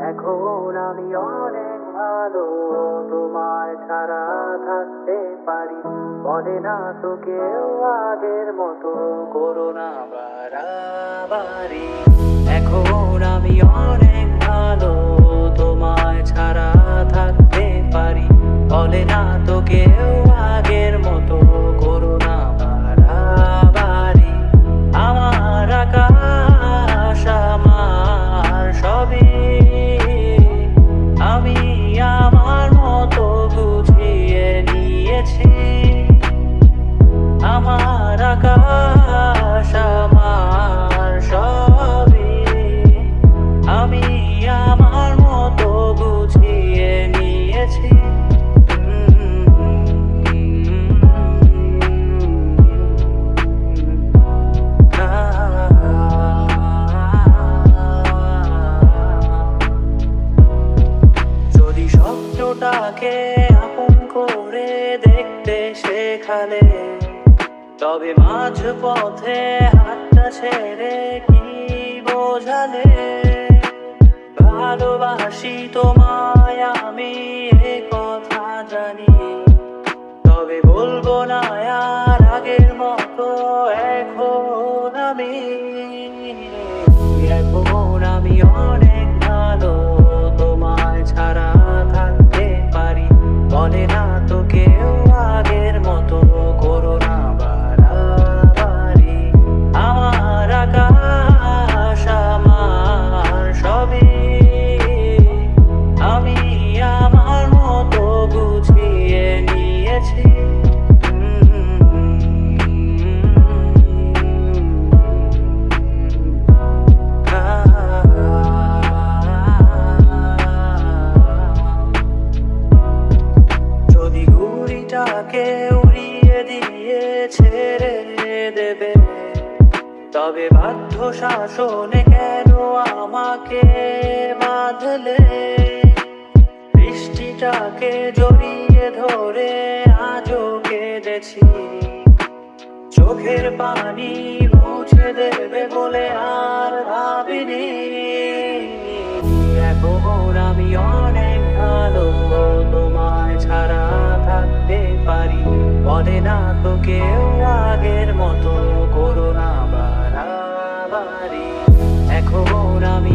এখন আমি অনেক ভালো, তোমায় ছাড়া থাকতে পারি। বলে না তো কেউ আগের মতো, করো না বাড়াবাড়ি। এখন আমি অনেক ভালো, তোমায় ছাড়া থাকতে পারি। বলে না তো কেউ আগের মতো, করো না বাড়াবাড়ি। আমার আকাশ আমার সবই, আমি আমার মতো বুঝিয়ে নিয়েছি। আমার আকাশ আমার সবই, আমি আমার মতো বুঝিয়ে নিয়েছি। যদি স্বপ্নটাকে আপন করে দেখতে শেখালে, তবে মাঝ পথে হাতটা ছেড়ে কি বোঝালে? ভালোবাসি তোমায় আমি, এ কথা জানি, তবে বলবো না আর আগের মতো। এখন আমি অনেক ভালো, তোমায় ছাড়া থাকতে পারি। বলে না তো কেউ আগের মতো, করো না বাড়াবাড়ি। আমার আকাশ আমার সবই, আমি আমার মতো বুঝিয়ে নিয়েছি। যদি ঘুড়িটাকে উড়িয়ে দিয়ে ছেড়ে দেবে, তবে বাধ্য শাসনে কেন আমাকে বাঁধলে? বৃষ্টিটাকে জড়িয়ে ধরে আজও কেঁদেছি, চোখের পানি মুছে দেবে বলে আর ভাবিনি। এখন আমি অনেক ভালো, তোমায় ছাড়া থাকতে পারি। বলে না তো কেউ আগের মতো, করো না বাড়াবাড়ি। এখন আমি